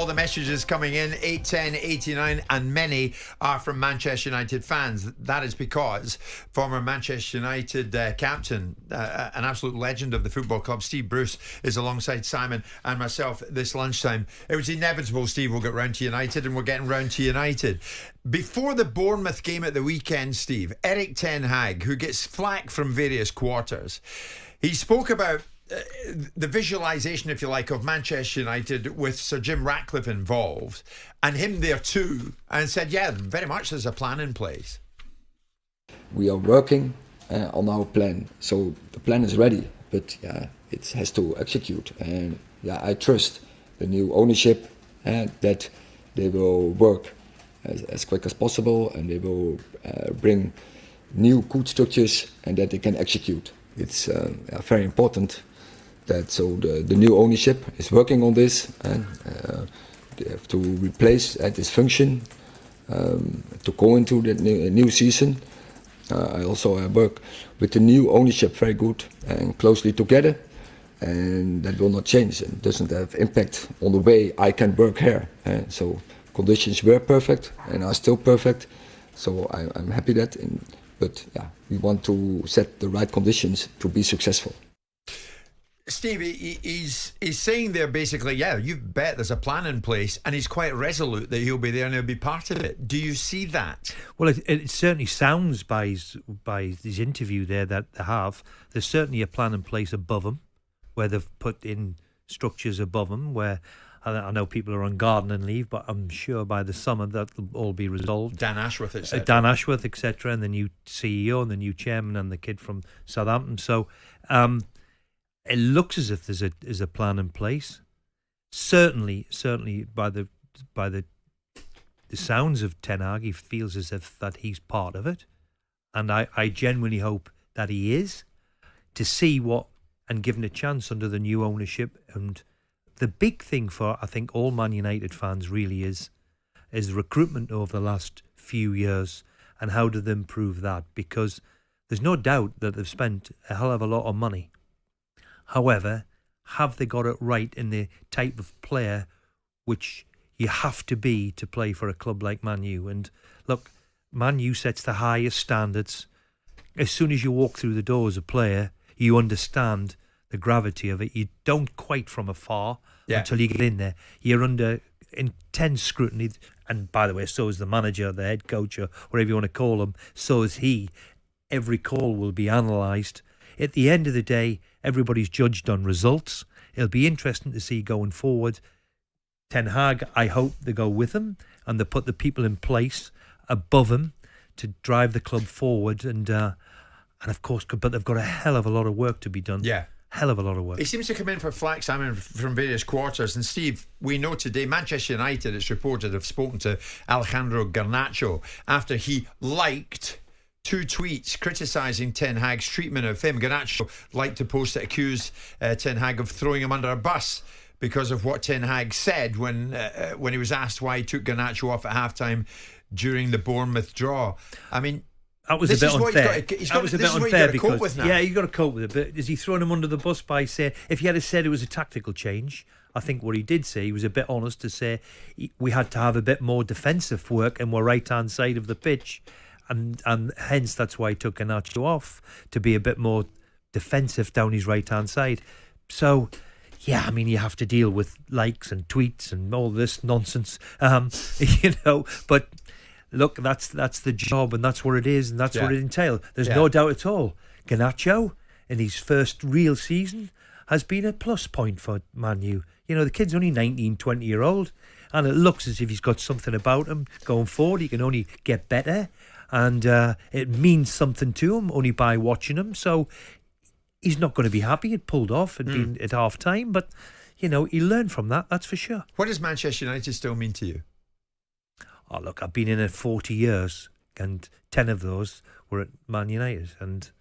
all the messages coming in, 81089, and many are from Manchester United fans. That is because former Manchester United captain, an absolute legend of the football club, Steve Bruce, is alongside Simon and myself this lunchtime. It was inevitable Steve will get round to United, and we're getting round to United. Before the Bournemouth game at the weekend, Steve, Erik Ten Hag, who gets flack from various quarters, he spoke about the visualisation, if you like, of Manchester United with Sir Jim Ratcliffe involved and him there too, and said, yeah, very much there's a plan in place. We are working on our plan, so the plan is ready, but it has to execute. And I trust the new ownership that they will work as quick as possible, and they will bring new good structures and that they can execute. It's very important that the new ownership is working on this, and they have to replace this function to go into the new season. I also work with the new ownership very good and closely together, and that will not change and doesn't have impact on the way I can work here. So conditions were perfect and are still perfect, so I'm happy that. But we want to set the right conditions to be successful. Steve, he's saying there basically, you bet there's a plan in place, and he's quite resolute that he'll be there and he'll be part of it. Do you see that? Well, it certainly sounds by his interview there that there's certainly a plan in place above him, where they've put in structures above him, where I know people are on gardening leave, but I'm sure by the summer that'll all be resolved. Dan Ashworth, etc. And the new CEO and the new chairman and the kid from Southampton. So it looks as if there's a plan in place. Certainly by the sounds of Ten Hag, he feels as if that he's part of it, and I genuinely hope that he is, to see what and given a chance under the new ownership. And the big thing for, I think, all Man United fans really is recruitment over the last few years, and how do they improve that? Because there's no doubt that they've spent a hell of a lot of money. However, have they got it right in the type of player which you have to be to play for a club like Man U? And look, Man U sets the highest standards. As soon as you walk through the door as a player, you understand the gravity of it. You don't quite from afar until you get in there. You're under intense scrutiny. And by the way, so is the manager, the head coach, or whatever you want to call him. So is he. Every call will be analysed. At the end of the day, everybody's judged on results. It'll be interesting to see going forward. Ten Hag, I hope they go with him and they put the people in place above him to drive the club forward. And of course, but they've got a hell of a lot of work to be done. Yeah. Hell of a lot of work. He seems to come in for flack, Simon, from various quarters. And Steve, we know today Manchester United, it's reported, have spoken to Alejandro Garnacho after he liked 2 tweets criticising Ten Hag's treatment of him. Garnacho liked to post that accused Ten Hag of throwing him under a bus because of what Ten Hag said when he was asked why he took Garnacho off at halftime during the Bournemouth draw. I mean, that was a bit unfair. That was a bit unfair because you've got to cope with it. But is he throwing him under the bus by saying, if he had said it was a tactical change? I think what he did say, he was a bit honest to say we had to have a bit more defensive work and we're right hand side of the pitch. And hence that's why he took Garnacho off, to be a bit more defensive down his right hand side. So yeah, I mean, you have to deal with likes and tweets and all this nonsense, but look, that's the job, and that's what it is, and that's what it entails. There's no doubt at all. Garnacho, in his first real season, has been a plus point for Man U. You know, the kid's only 19, 20-year-old, and it looks as if he's got something about him going forward. He can only get better. And it means something to him only by watching him. So he's not going to be happy. It pulled off and been at half time, but he learned from that. That's for sure. What does Manchester United still mean to you? Oh, look, I've been in it 40 years, and 10 of those were at Man United, and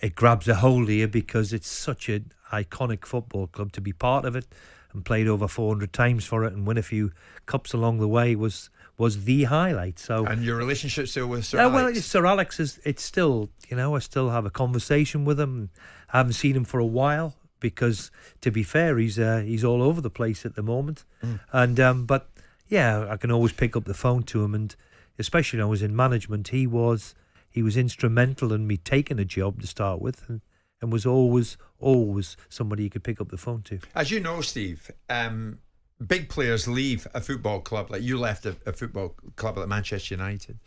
it grabs a hold here because it's such an iconic football club. To be part of it and played over 400 times for it and win a few cups along the way was the highlight. So, and your relationship still with Sir Alex? Well, Sir Alex it's still, I still have a conversation with him. I haven't seen him for a while, because, to be fair, he's all over the place at the moment. And but yeah, I can always pick up the phone to him, and especially when I was in management, he was instrumental in me taking a job to start with, and was always somebody you could pick up the phone to. As you know, Steve, big players leave a football club. Like you left a football club like Manchester United,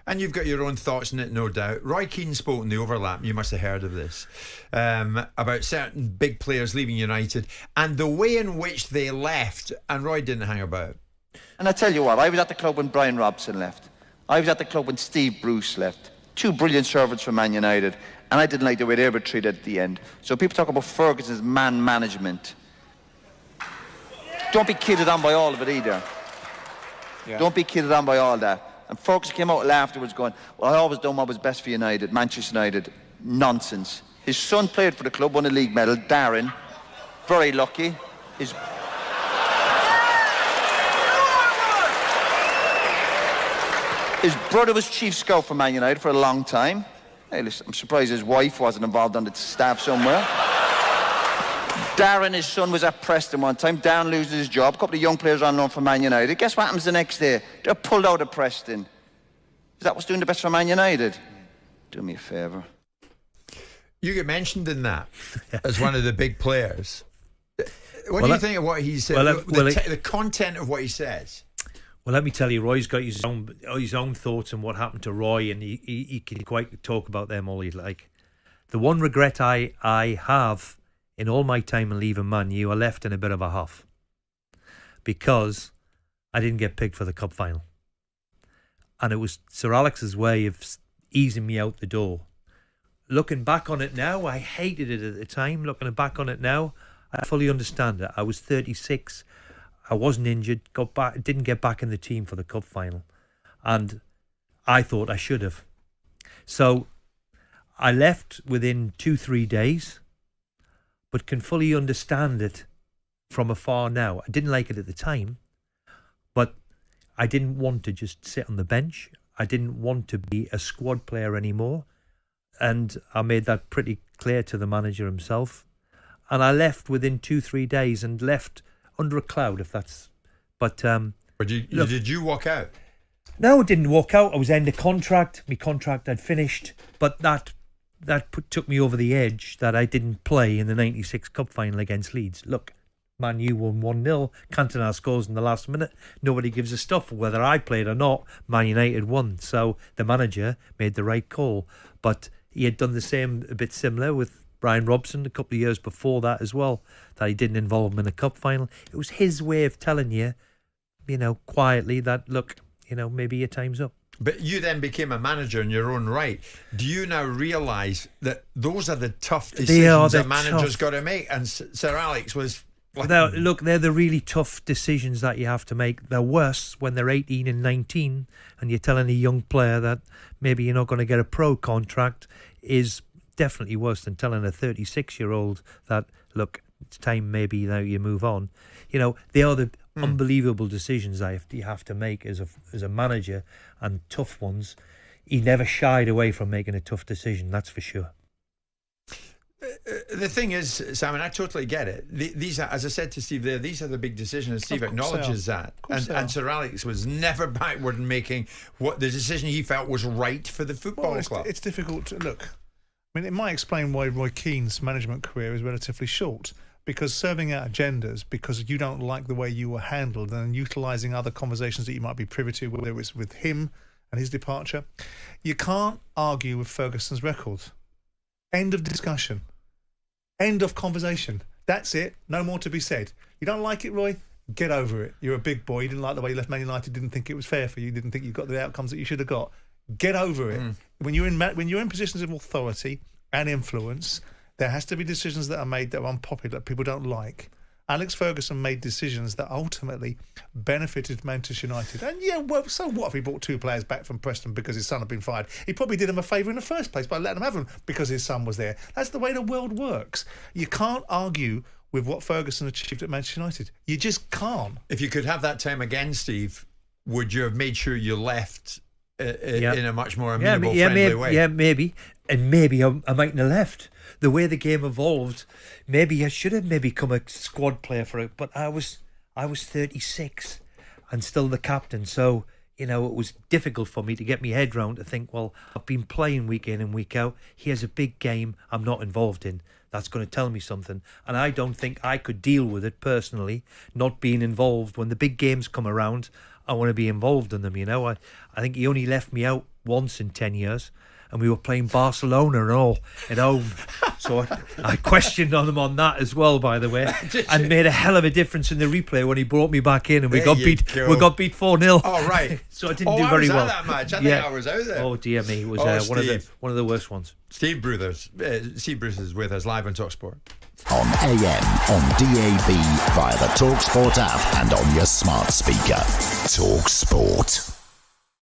and you've got your own thoughts on it, no doubt. Roy Keane spoke in the overlap, you must have heard of this, about certain big players leaving United and the way in which they left, and Roy didn't hang about. And I tell you what, I was at the club when Brian Robson left. I was at the club when Steve Bruce left. Two brilliant servants from Man United, and I didn't like the way they were treated at the end. So people talk about Ferguson's man management. Don't be kidded on by all of it either. Yeah. Don't be kidded on by all that. And Ferguson came out afterwards going, well, I always done what was best for United, Manchester United. Nonsense. His son played for the club, won a league medal, Darren. Very lucky. His brother was chief scout for Man United for a long time. Hey, listen, I'm surprised his wife wasn't involved on the staff somewhere. Darren, his son, was at Preston one time. Darren loses his job. A couple of young players on loan for Man United. Guess what happens the next day? They're pulled out of Preston. Is that what's doing the best for Man United? Do me a favour. You get mentioned in that as one of the big players. What do you think of what he said? The content of what he says. Well, let me tell you, Roy's got his own thoughts on what happened to Roy, and he can quite talk about them all he'd like. The one regret I have in all my time in leaving Man U, I left in a bit of a huff because I didn't get picked for the cup final. And it was Sir Alex's way of easing me out the door. Looking back on it now, I hated it at the time. Looking back on it now, I fully understand it. I was 36. I wasn't injured, didn't get back in the team for the cup final. And I thought I should have. So I left within 2-3 days, but can fully understand it from afar now. I didn't like it at the time, but I didn't want to just sit on the bench. I didn't want to be a squad player anymore. And I made that pretty clear to the manager himself. And I left within 2-3 days and left under a cloud, if that's... But did you walk out? No, I didn't walk out. I was end of contract. My contract had finished. But that took me over the edge that I didn't play in the 96 Cup final against Leeds. Look, Man U won 1-0. Cantona scores in the last minute. Nobody gives a stuff whether I played or not. Man United won. So the manager made the right call. But he had done the same, a bit similar with Brian Robson a couple of years before that as well, that he didn't involve him in a cup final. It was his way of telling you, quietly that, look, maybe your time's up. But you then became a manager in your own right. Do you now realise that those are the tough decisions a manager's got to make? And Sir Alex was... They're the really tough decisions that you have to make. They're worse when they're 18 and 19 and you're telling a young player that maybe you're not going to get a pro contract is definitely worse than telling a 36-year-old that, look, it's time maybe now you move on. They are the unbelievable decisions that you have to make as a manager, and tough ones. He never shied away from making a tough decision, that's for sure. The thing is, Simon, I totally get it. These are, as I said to Steve there, these are the big decisions. Steve acknowledges that. And Sir Alex was never backward in making what the decision he felt was right for the football club. It's difficult to look. I mean, it might explain why Roy Keane's management career is relatively short, because serving out agendas because you don't like the way you were handled and utilising other conversations that you might be privy to, whether it's with him and his departure. You can't argue with Ferguson's record. End of discussion. End of conversation. That's it. No more to be said. You don't like it, Roy? Get over it. You're a big boy. You didn't like the way you left Man United. Didn't think it was fair for you. Didn't think you got the outcomes that you should have got. Get over it. When you're in positions of authority and influence, there has to be decisions that are made that are unpopular, that people don't like. Alex Ferguson made decisions that ultimately benefited Manchester United. And yeah, well, so what if he brought two players back from Preston because his son had been fired? He probably did him a favour in the first place by letting him have them because his son was there. That's the way the world works. You can't argue with what Ferguson achieved at Manchester United. You just can't. If you could have that time again, Steve, would you have made sure you left in a much more amenable, friendly way? Yeah, maybe. and maybe I mightn't have left. The way the game evolved, maybe I should have become a squad player for it. But I was 36 and still the captain, so it was difficult for me to get my head round to think, well, I've been playing week in and week out. Here's a big game I'm not involved in. That's going to tell me something. And I don't think I could deal with it personally, not being involved. When the big games come around, I want to be involved in them, I think he only left me out once in 10 years. And we were playing Barcelona and all at home. So I questioned on him on that as well, by the way. And made a hell of a difference in the replay when he brought me back in and we got beat 4-0. Oh, right. So I didn't do very well. That match. I think I was out there. Oh, dear me. It was one of the worst ones. Steve Bruce is with us live on talkSPORT. On AM, on DAB, via the talkSPORT app and on your smart speaker. talkSPORT.